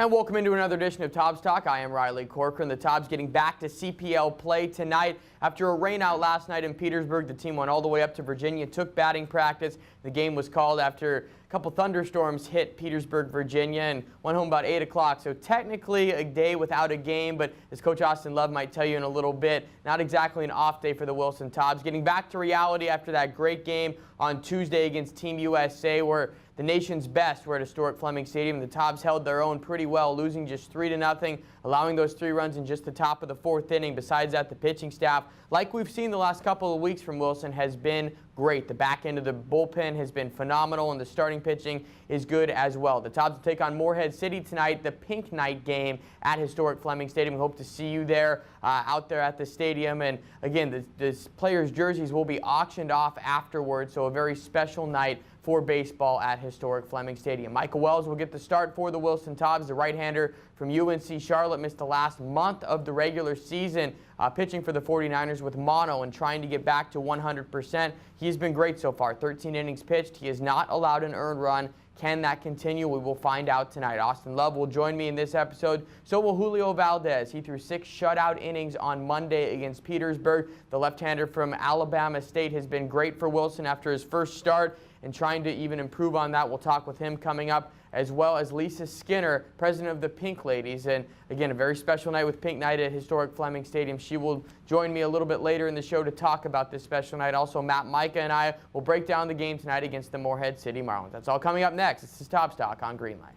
And welcome into another edition of Tobs Talk. I am Riley Corcoran. The Tobs getting back to CPL play tonight. After a rainout last night in Petersburg, the team went all the way up to Virginia, took batting practice. The game was called after a couple thunderstorms hit Petersburg, Virginia, and went home about 8 o'clock. So technically a day without a game, but as Coach Austin Love might tell you in a little bit, not exactly an off day for the Wilson Tobs. Getting back to reality after that great game on Tuesday against Team USA, where the nation's best were at historic Fleming Stadium. The Tobs held their own pretty well, losing just 3-0, allowing those 3 runs in just the top of the 4th inning. Besides that, the pitching staff, like we've seen the last couple of weeks from Wilson, has been great. The back end of the bullpen has been phenomenal, and the starting pitching is good as well. The Tobs will take on Morehead City tonight, the Pink Night game at historic Fleming Stadium. We hope to see you there, out there at the stadium. And again, the players' jerseys will be auctioned off afterwards, so a very special night for baseball at historic Fleming Stadium. Michael Wells will get the start for the Wilson Tobs. The right-hander from UNC Charlotte missed the last month of the regular season pitching for the 49ers with mono and trying to get back to 100%. He's been great so far. 13 innings pitched. He has not allowed an earned run. Can that continue? We will find out tonight. Austin Love will join me in this episode. So will Julio Valdez. He threw 6 shutout innings on Monday against Petersburg. The left-hander from Alabama State has been great for Wilson after his first start and trying to even improve on that. We'll talk with him coming up, as well as Lisa Skinner, president of the Pink Ladies. And again, a very special night with Pink Night at historic Fleming Stadium. She will join me a little bit later in the show to talk about this special night. Also, Matt Micah and I will break down the game tonight against the Morehead City Marlins. That's all coming up next. This is Tobs Talk on Greenlight.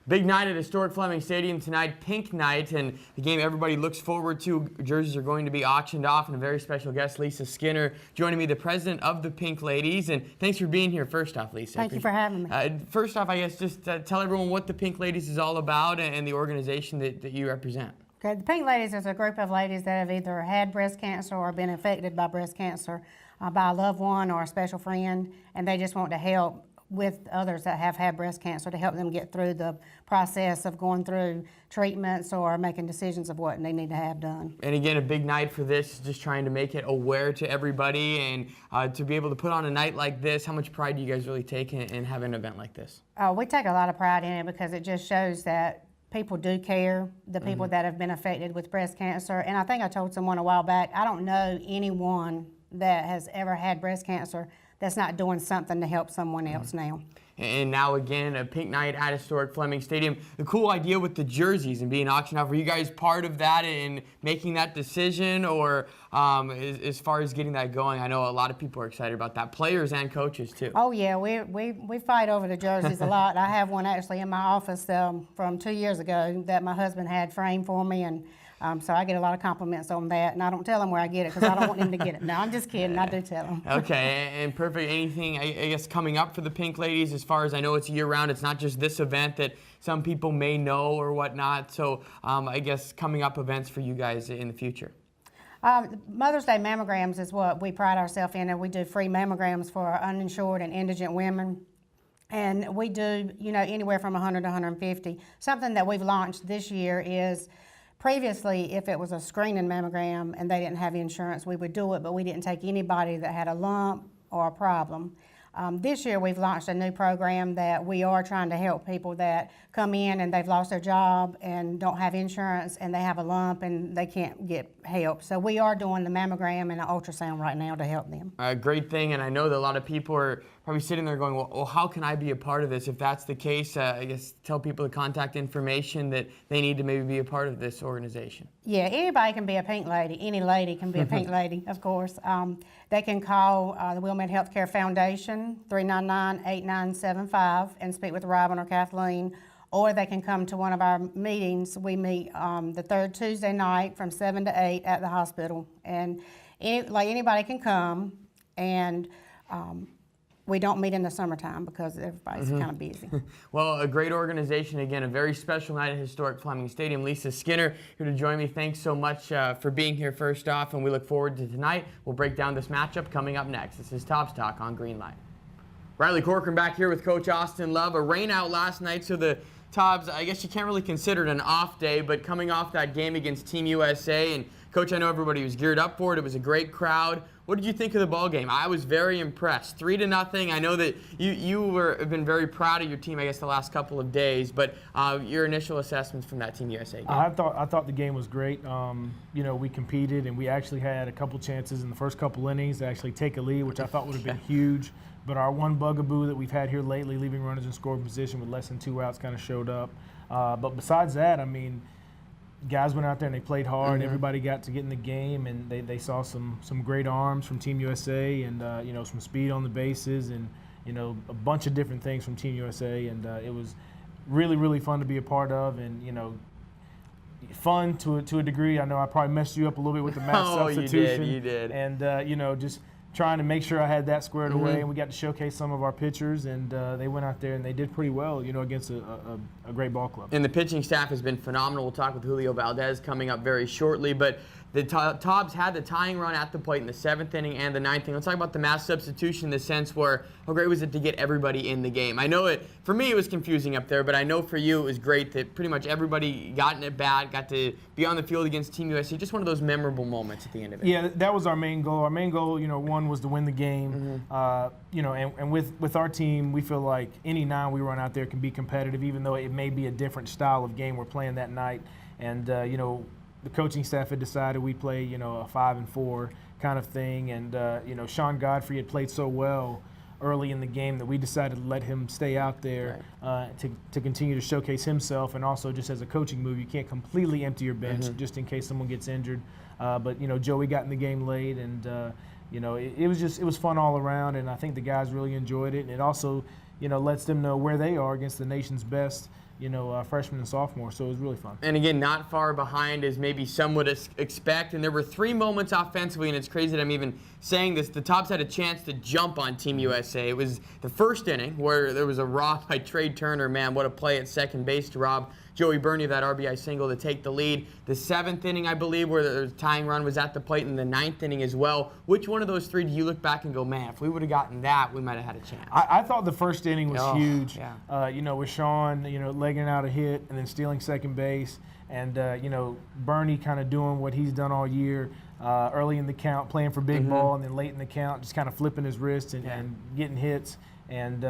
Big night at historic Fleming Stadium tonight, Pink Night, and the game everybody looks forward to. Jerseys are going to be auctioned off, and a very special guest, Lisa Skinner, joining me, the president of the Pink Ladies. And thanks for being here first off, Lisa. Thank you for having me. First off, I guess just tell everyone what the Pink Ladies is all about and the organization that you represent. Okay, the Pink Ladies is a group of ladies that have either had breast cancer or been affected by breast cancer by a loved one or a special friend, and they just want to help with others that have had breast cancer to help them get through the process of going through treatments or making decisions of what they need to have done. And again, a big night for this, just trying to make it aware to everybody, and to be able to put on a night like this. How much pride do you guys really take in having an event like this? We take a lot of pride in it because it just shows that people do care, the people that have been affected with breast cancer. And I think I told someone a while back, I don't know anyone that has ever had breast cancer that's not doing something to help someone else now. And now again, a Pink Night at historic Fleming Stadium. The cool idea with the jerseys and being auctioned off, were you guys part of that in making that decision, or as far as getting that going? I know a lot of people are excited about that, players and coaches too. Oh yeah, we fight over the jerseys a lot. I have one actually in my office from 2 years ago that my husband had framed for me, and so I get a lot of compliments on that, and I don't tell them where I get it because I don't want them to get it. No, I'm just kidding. I do tell them. Okay, and perfect. Anything, I guess, coming up for the Pink Ladies, as far as I know, it's year-round. It's not just this event that some people may know or whatnot. So I guess coming up events for you guys in the future. Mother's Day mammograms is what we pride ourselves in, and we do free mammograms for uninsured and indigent women. And we do, anywhere from 100 to 150. Something that we've launched this year is, previously, if it was a screening mammogram and they didn't have insurance, we would do it, but we didn't take anybody that had a lump or a problem. This year we've launched a new program that we are trying to help people that come in and they've lost their job and don't have insurance and they have a lump and they can't get help. So we are doing the mammogram and the ultrasound right now to help them. Great thing, and I know that a lot of people are probably sitting there going, well, how can I be a part of this? If that's the case, I guess tell people the contact information that they need to maybe be a part of this organization. Yeah, anybody can be a Pink Lady. Any lady can be a Pink Lady, of course. They can call the Wilmette Healthcare Foundation, 399-8975, and speak with Robin or Kathleen, or they can come to one of our meetings. We meet the third Tuesday night from 7 to 8 at the hospital, and anybody can come, and we don't meet in the summertime because everybody's kind of busy. Well, a great organization. Again, a very special night at historic Fleming Stadium. Lisa Skinner here to join me. Thanks so much for being here first off, and we look forward to tonight. We'll break down this matchup coming up next. This is Tobs Talk on Greenlight. Riley Corcoran back here with Coach Austin Love. A rain out last night, so the Tobs, I guess you can't really consider it an off day, but coming off that game against Team USA, and Coach, I know everybody was geared up for it. It was a great crowd. what did you think of the ball game? I was very impressed. 3-0. I know that you have been very proud of your team, I guess, the last couple of days. But your initial assessments from that Team USA game? I thought the game was great. We competed, and we actually had a couple chances in the first couple innings to actually take a lead, which I thought would have been huge. But our one bugaboo that we've had here lately, leaving runners in scoring position with less than 2 outs, kind of showed up. But besides that, I mean, guys went out there and they played hard. Everybody got to get in the game, and they saw some great arms from Team USA, and some speed on the bases, and a bunch of different things from Team USA, and it was really, really fun to be a part of, and fun to a degree. I know I probably messed you up a little bit with the math substitution. You did. And just trying to make sure I had that squared away, and we got to showcase some of our pitchers, and they went out there and they did pretty well, against a great ball club. And the pitching staff has been phenomenal. We'll talk with Julio Valdez coming up very shortly, but the Tobs had the tying run at the plate in the 7th inning and the 9th inning. Let's talk about the mass substitution in the sense where how great was it to get everybody in the game? I know for me it was confusing up there, but I know for you it was great that pretty much everybody got in at bat, got to be on the field against Team USA. Just one of those memorable moments at the end of it. Yeah, that was our main goal. Our main goal, one was to win the game. And with our team, we feel like any 9 we run out there can be competitive, even though it may be a different style of game we're playing that night. And the coaching staff had decided we play, a 5-4 kind of thing. And, Sean Godfrey had played so well early in the game that we decided to let him stay out there to continue to showcase himself. And also just as a coaching move, you can't completely empty your bench just in case someone gets injured. But, Joey got in the game late, and, it was fun all around. And I think the guys really enjoyed it. And it also, lets them know where they are against the nation's best freshmen and sophomores, so it was really fun. And again, not far behind as maybe some would expect, and there were 3 moments offensively, and it's crazy that I'm even saying this. The Tobs had a chance to jump on Team USA. It was the 1st inning where there was a rob by Trey Turner. Man, what a play at second base to rob Joey Burney of that RBI single to take the lead. The 7th inning, I believe, where the tying run was at the plate, and the 9th inning as well. Which one of those 3 do you look back and go, man, if we would have gotten that, we might have had a chance? I thought the 1st inning was huge. Yeah. With Sean, legging out a hit and then stealing second base, and Burney kind of doing what he's done all year. Early in the count, playing for big ball, and then late in the count, just kind of flipping his wrist and getting hits. And,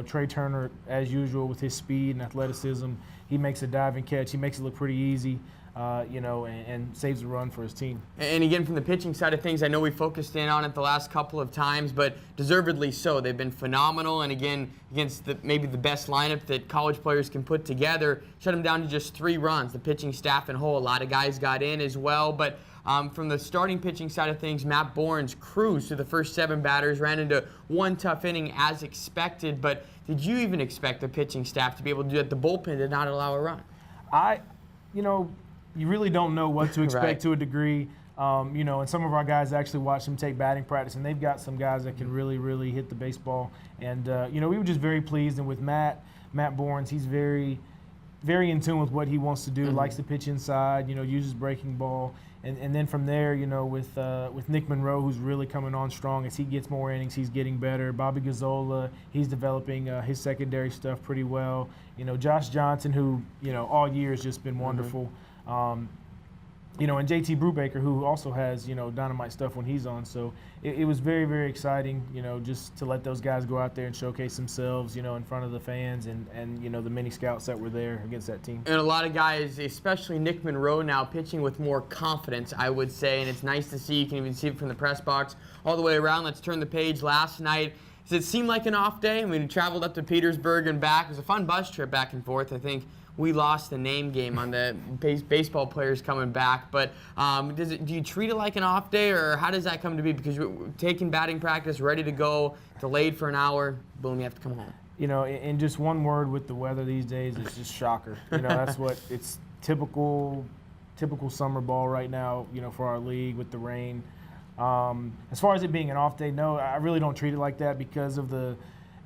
Trey Turner, as usual, with his speed and athleticism, he makes a diving catch. He makes it look pretty easy, and saves a run for his team. And again, from the pitching side of things, I know we focused in on it the last couple of times, but deservedly so. They've been phenomenal, and again, against maybe the best lineup that college players can put together, shut them down to just 3 runs. The pitching staff in whole, a lot of guys got in as well, but from the starting pitching side of things, Matt Bournes cruised through the first 7 batters, ran into one tough inning as expected, but did you even expect the pitching staff to be able to do that? The bullpen did not allow a run. You really don't know what to expect to a degree. And some of our guys actually watched them take batting practice, and they've got some guys that can really, really hit the baseball. And, we were just very pleased. And with Matt Bournes, he's very, very in tune with what he wants to do, likes to pitch inside, uses breaking ball. And then from there, with Nick Monroe, who's really coming on strong as he gets more innings, he's getting better. Bobby Gazzola, he's developing his secondary stuff pretty well. Josh Johnson, who, all year has just been wonderful. And JT Brubaker, who also has, dynamite stuff when he's on. So it was very, very exciting, just to let those guys go out there and showcase themselves, in front of the fans and the many scouts that were there against that team. And a lot of guys, especially Nick Monroe now, pitching with more confidence, I would say. And it's nice to see. You can even see it from the press box all the way around. Let's turn the page. Last night, does it seem like an off day? I mean, we traveled up to Petersburg and back. It was a fun bus trip back and forth. I think we lost the name game on the baseball players coming back. But do you treat it like an off day, or how does that come to be? Because you're taking batting practice, ready to go, delayed for an hour, boom, you have to come home. In just one word with the weather these days, it's just shocker. That's what it's typical summer ball right now, for our league with the rain. As far as it being an off day, no, I really don't treat it like that because of the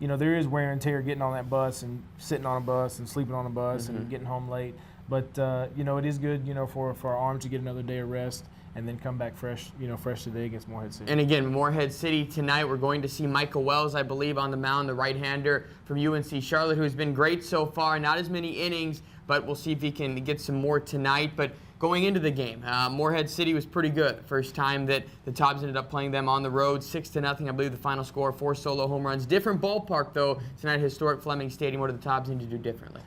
there is wear and tear getting on that bus and sitting on a bus and sleeping on a bus and getting home late. But, it is good, for our arms to get another day of rest and then come back fresh, fresh today against Morehead City. And again, Morehead City tonight, we're going to see Michael Wells, I believe, on the mound, the right-hander from UNC Charlotte, who has been great so far. Not as many innings, but we'll see if he can get some more tonight. But going into the game, Morehead City was pretty good. First time that the Tobs ended up playing them on the road, 6-0, I believe the final score, 4 solo home runs. Different ballpark, though, tonight, historic Fleming Stadium. What do the Tobs need to do differently?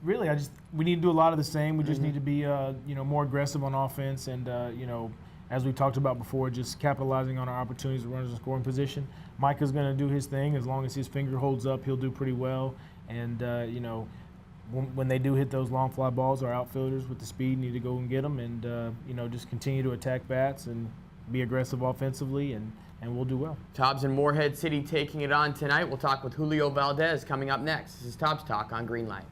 Really, we need to do a lot of the same. We just need to be, more aggressive on offense and, as we talked about before, just capitalizing on our opportunities to runners in scoring position. Micah's going to do his thing. As long as his finger holds up, he'll do pretty well. And, when they do hit those long fly balls, our outfielders with the speed need to go and get them and, just continue to attack bats and be aggressive offensively, and we'll do well. Tobs and Morehead City taking it on tonight. We'll talk with Julio Valdez coming up next. This is Tobs Talk on Greenlight.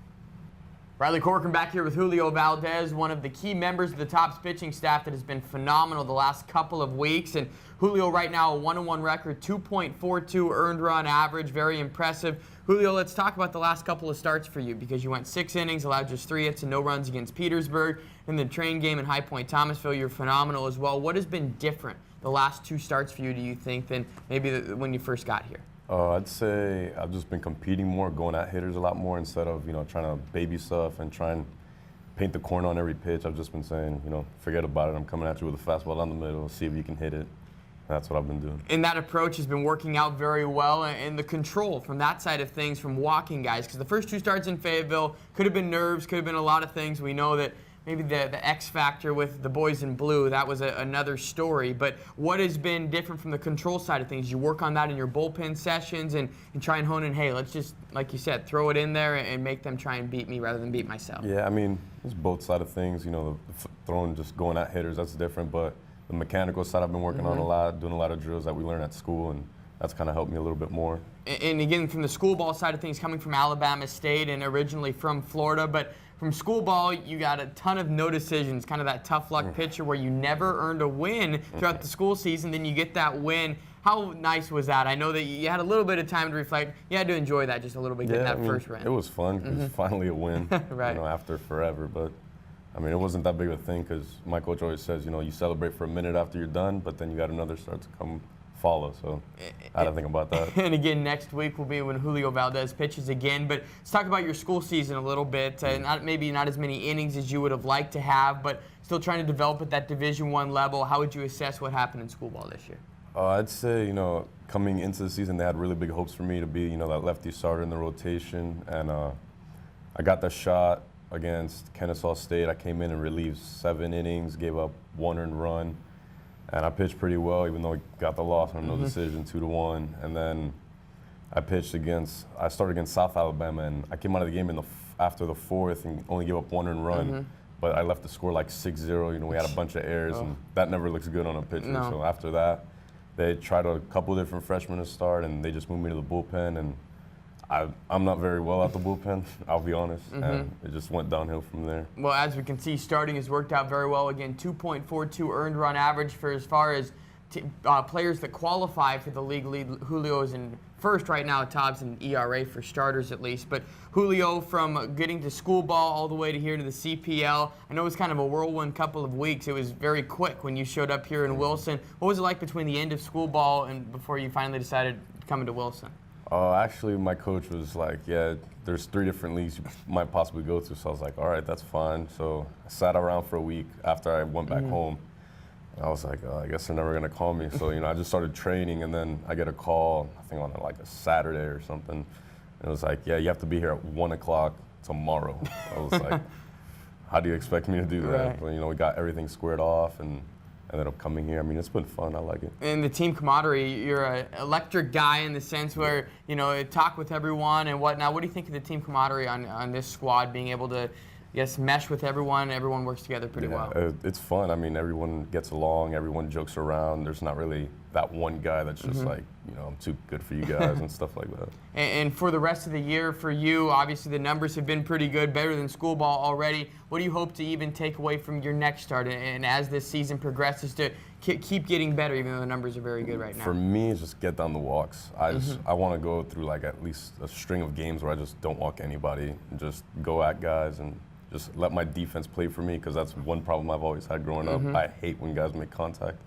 Riley Corcoran back here with Julio Valdez, one of the key members of the Tobs pitching staff that has been phenomenal the last couple of weeks. And Julio right now a 1-1 record, 2.42 earned run average, very impressive. Julio, let's talk about the last couple of starts for you, because you went 6 innings, allowed just 3 hits and no runs against Petersburg. In the train game in High Point Thomasville, you're phenomenal as well. What has been different the last 2 starts for you, do you think, than maybe when you first got here? I'd say I've just been competing more, going at hitters a lot more instead of, trying to baby stuff and try and paint the corner on every pitch. I've just been saying, forget about it. I'm coming at you with a fastball down the middle, see if you can hit it. That's what I've been doing. And that approach has been working out very well, and the control from that side of things from walking guys, because the first 2 starts in Fayetteville could have been nerves, could have been a lot of things. We know that maybe the X factor with the boys in blue, that was another story. But what has been different from the control side of things? You work on that in your bullpen sessions and try and hone in, hey, let's just, like you said, throw it in there and make them try and beat me rather than beat myself. Yeah, it's both sides of things. The throwing, just going at hitters, that's different. But the mechanical side I've been working on a lot, doing a lot of drills that we learn at school, and that's kind of helped me a little bit more. And again, from the school ball side of things, coming from Alabama State and originally from Florida, but from school ball, you got a ton of no decisions, kind of that tough luck pitcher where you never earned a win throughout the school season, then you get that win. How nice was that? I know that you had a little bit of time to reflect. You had to enjoy that just a little bit, getting that first win. It was fun. It was finally a win, right. After forever. But, it wasn't that big of a thing because my coach always says, you celebrate for a minute after you're done, but then you got another start to come follow, so I had to think about that. And again, next week will be when Julio Valdez pitches again. But let's talk about your school season a little bit. Maybe not as many innings as you would have liked to have, but still trying to develop at that Division I level. How would you assess what happened in school ball this year? I'd say, coming into the season, they had really big hopes for me to be, that lefty starter in the rotation. And I got the shot against Kennesaw State. I came in and relieved 7 innings, gave up 1 earned run. And I pitched pretty well, even though we got the loss on no decision, 2-1. And then I started against South Alabama, and I came out of the game after the 4th and only gave up 1 earned run. But I left the score like 6-0. We had a bunch of errors, and that never looks good on a pitcher. No. So after that, they tried a couple of different freshmen to start, and they just moved me to the bullpen. And I'm not very well at the bullpen, I'll be honest, and it just went downhill from there. Well, as we can see, starting has worked out very well. Again, 2.42 earned run average for as far as players that qualify for the league. Julio is in first right now, Tobs in ERA for starters at least. But Julio, from getting to school ball all the way to here to the CPL, I know it was kind of a whirlwind couple of weeks. It was very quick when you showed up here in Wilson. What was it like between the end of school ball and before you finally decided to come into Wilson? Actually, my coach was like, yeah, there's 3 different leagues you might possibly go to. So I was like, all right, that's fine. So I sat around for a week after I went back home. And I was like, I guess they're never going to call me. So, I just started training, and then I get a call, I think on like a Saturday or something. And it was like, yeah, you have to be here at 1 o'clock tomorrow. I was like, how do you expect me to do that? Right. But, we got everything squared off and ended up coming here. It's been fun. I like it. And the team camaraderie, you're an electric guy in the sense where, talk with everyone and whatnot. What do you think of the team camaraderie on this squad, being able to, mesh with everyone? Everyone works together pretty well. It's fun. Everyone gets along. Everyone jokes around. There's not really that one guy that's just like, I'm too good for you guys and stuff like that. And for the rest of the year for you, obviously the numbers have been pretty good, better than school ball already. What do you hope to even take away from your next start and as this season progresses to keep getting better, even though the numbers are very good right now? For me, it's just get down the walks. I want to go through like at least a string of games where I just don't walk anybody and just go at guys and just let my defense play for me, because that's one problem I've always had growing up. I hate when guys make contact.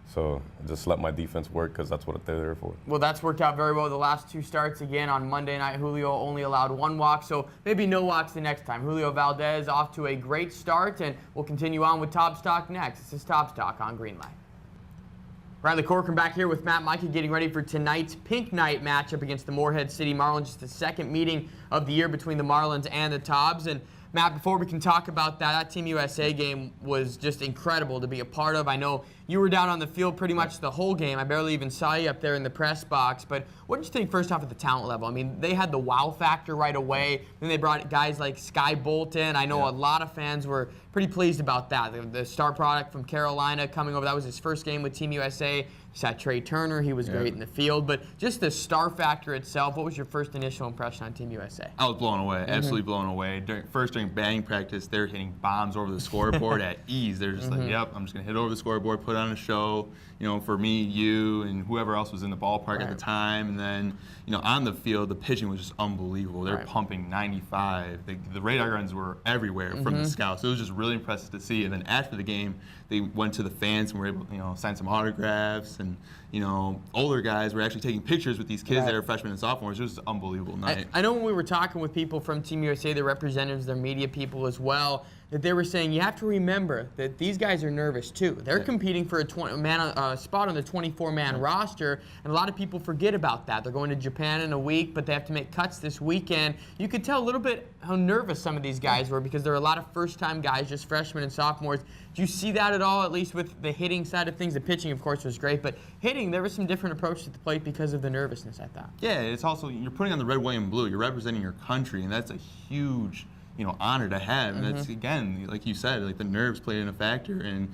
So just let my defense work because that's what they're there for. Well, that's worked out very well the last 2 starts. Again, on Monday night, Julio only allowed 1 walk, so maybe no walks the next time. Julio Valdez off to a great start, and we'll continue on with Tobs Talk next. This is Tobs Talk on Greenlight. Riley Corcoran back here with Matt Micah getting ready for tonight's Pink Night matchup against the Morehead City Marlins. Just the second meeting of the year between the Marlins and the Tobs. And Matt, before we can talk about that Team USA game was just incredible to be a part of. I know you were down on the field pretty much the whole game. I barely even saw you up there in the press box. But what did you think first off at the talent level? I mean, they had the wow factor right away. Then they brought guys like Sky Bolton. I know a lot of fans were pretty pleased about that. The star product from Carolina coming over. That was his first game with Team USA. You saw Trey Turner. He was great in the field. But just the star factor itself, what was your first initial impression on Team USA? I was blown away, absolutely blown away. During batting practice, they're hitting bombs over the scoreboard at ease. They're just like, yep, I'm just going to hit over the scoreboard, put on a show, for me, you, and whoever else was in the ballpark at the time. And then, on the field, the pitching was just unbelievable. They're pumping 95. The radar guns were everywhere from the scouts. So it was just really impressive to see. And then after the game, they went to the fans and were able to, sign some autographs. And, older guys were actually taking pictures with these kids that are freshmen and sophomores. It was an unbelievable night. I know when we were talking with people from Team USA, their representatives, their media people as well, that they were saying you have to remember that these guys are nervous too. They're competing for a spot on the 24-man roster, and a lot of people forget about that. They're going to Japan in a week, but they have to make cuts this weekend. You could tell a little bit how nervous some of these guys were because there are a lot of first-time guys, just freshmen and sophomores. Do you see that at all, at least with the hitting side of things? The pitching, of course, was great, but hitting, there was some different approach to the plate because of the nervousness, I thought. Yeah, it's also, you're putting on the red, white, and blue. You're representing your country, and that's a huge honor to have. And that's, again, like you said, like the nerves played in a factor. And,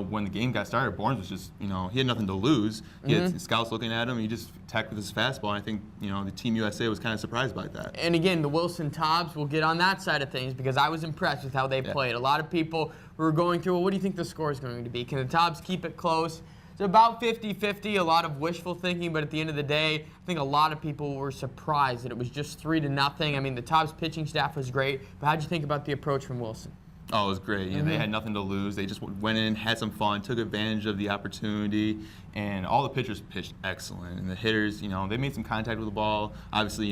when the game got started, Barnes was just, he had nothing to lose. He had scouts looking at him. He just attacked with his fastball. And I think, the Team USA was kind of surprised by that. And again, the Wilson Tobs will get on that side of things because I was impressed with how they played. A lot of people were going through, well, what do you think the score is going to be? Can the Tobs keep it close? It's about 50-50, a lot of wishful thinking, but at the end of the day, I think a lot of people were surprised that it was just 3-0. I mean, the Tobs pitching staff was great, but how'd you think about the approach from Wilson? Oh, it was great. They had nothing to lose. They just went in, had some fun, took advantage of the opportunity, and all the pitchers pitched excellent. And the hitters, they made some contact with the ball. Obviously,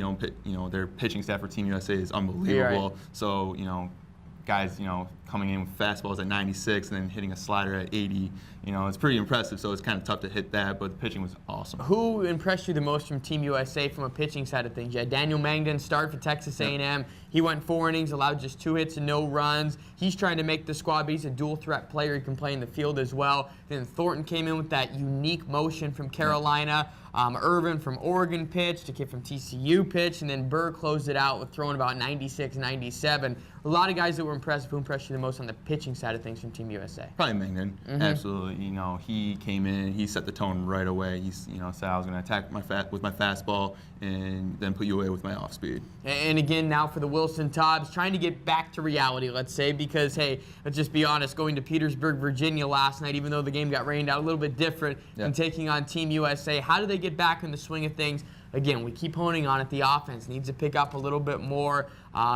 their pitching staff for Team USA is unbelievable. Right. So, guys, coming in with fastballs at 96 and then hitting a slider at 80, it's pretty impressive. So it's kind of tough to hit that, but the pitching was awesome. Who impressed you the most from Team USA from a pitching side of things? You had Daniel Mangden start for Texas A&M. He went 4 innings, allowed just 2 hits and no runs. He's trying to make the squad, but he's a dual threat player. He can play in the field as well. Then Thornton came in with that unique motion from Carolina. Irvin from Oregon pitched, a kid from TCU pitched, and then Burr closed it out with throwing about 96, 97. A lot of guys that were impressive. Who impressed you the most on the pitching side of things from Team USA? Probably Mangden. Absolutely. He came in, he set the tone right away. He said I was going to attack with my fastball and then put you away with my off speed. And again, now for the Wilson Tobs, trying to get back to reality, let's say, because, hey, let's just be honest, going to Petersburg, Virginia last night, even though the game got rained out, a little bit different than taking on Team USA. How do they get back in the swing of things? Again, we keep honing on it. The offense needs to pick up a little bit more.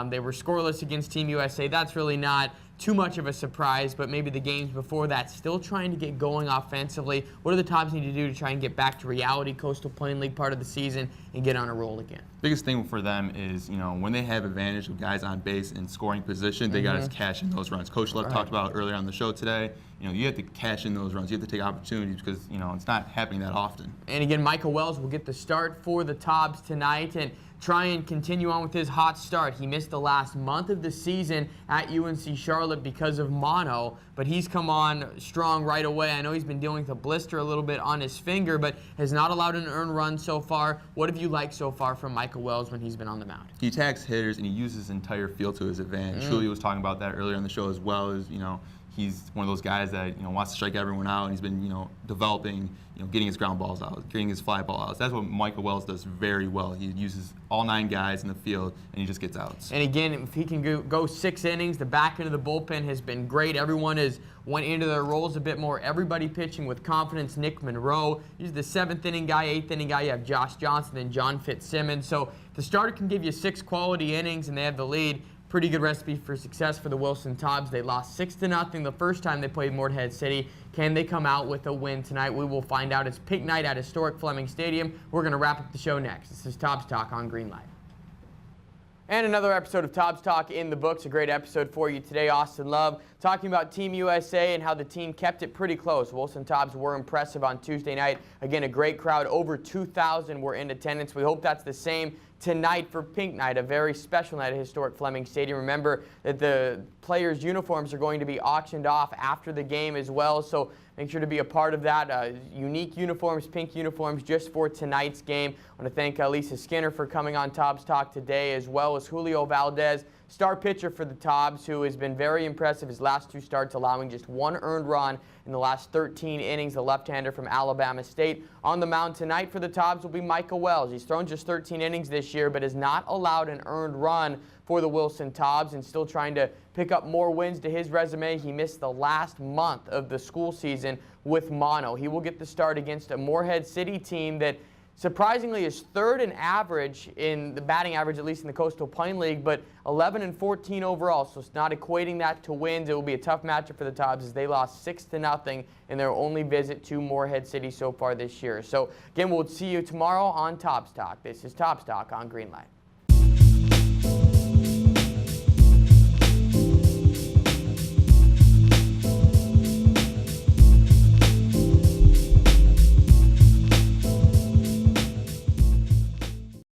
They were scoreless against Team USA. That's really not too much of a surprise, but maybe the games before that, still trying to get going offensively. What do the Tobs need to do to try and get back to reality, Coastal Plain League part of the season, and get on a roll again? Biggest thing for them is, when they have advantage of guys on base in scoring position, they got to cash in those runs. Coach Love talked about earlier on the show today. You have to cash in those runs. You have to take opportunities because, it's not happening that often. And again, Michael Wells will get the start for the Tobs tonight and try and continue on with his hot start. He missed the last month of the season at UNC Charlotte because of mono, but he's come on strong right away. I know he's been dealing with a blister a little bit on his finger, but has not allowed an earned run so far. What have you liked so far from Michael Wells when he's been on the mound? He attacks hitters and he uses his entire field to his advantage. Julia was talking about that earlier on the show as well. As he's one of those guys that wants to strike everyone out, and he's been developing, getting his ground balls out, getting his fly ball out. That's what Michael Wells does very well. He uses all 9 guys in the field, and he just gets outs. And again, if he can go 6 innings, the back end of the bullpen has been great. Everyone has went into their roles a bit more. Everybody pitching with confidence. Nick Monroe, he's the 7th inning guy, 8th inning guy. You have Josh Johnson and John Fitzsimmons. So the starter can give you 6 quality innings, and they have the lead. pretty good recipe for success for the Wilson Tobs. They lost 6-0 the first time they played Morehead City. Can they come out with a win tonight? We will find out. It's pink night at historic Fleming Stadium. We're going to wrap up the show next. This is Tobs Talk on Greenlight. And another episode of Tobs Talk in the books. A great episode for you today. Austin Love talking about Team USA and how the team kept it pretty close. Wilson Tobs were impressive on Tuesday night. Again, a great crowd. Over 2,000 were in attendance. We hope that's the same tonight for Pink Night, a very special night at historic Fleming Stadium. Remember that the players' uniforms are going to be auctioned off after the game as well, so make sure to be a part of that. Unique uniforms, pink uniforms, just for tonight's game. I want to thank Lisa Skinner for coming on Tobs Talk today, as well as Julio Valdez, star pitcher for the Tobs, who has been very impressive his last 2 starts, allowing just 1 earned run in the last 13 innings. The left-hander from Alabama State. On the mound tonight for the Tobs will be Micah Wells. He's thrown just 13 innings this year, but has not allowed an earned run for the Wilson Tobs, and still trying to pick up more wins to his resume. He missed the last month of the school season with mono. He will get the start against a Morehead City team that surprisingly is 3rd in average in the batting average, at least in the Coastal Plain League, but 11-14 overall, so it's not equating that to wins. It will be a tough matchup for the Tobs as they lost 6-0 in their only visit to Morehead City so far this year. So again, we'll see you tomorrow on Tobs Talk. This is Tobs Talk on Greenlight.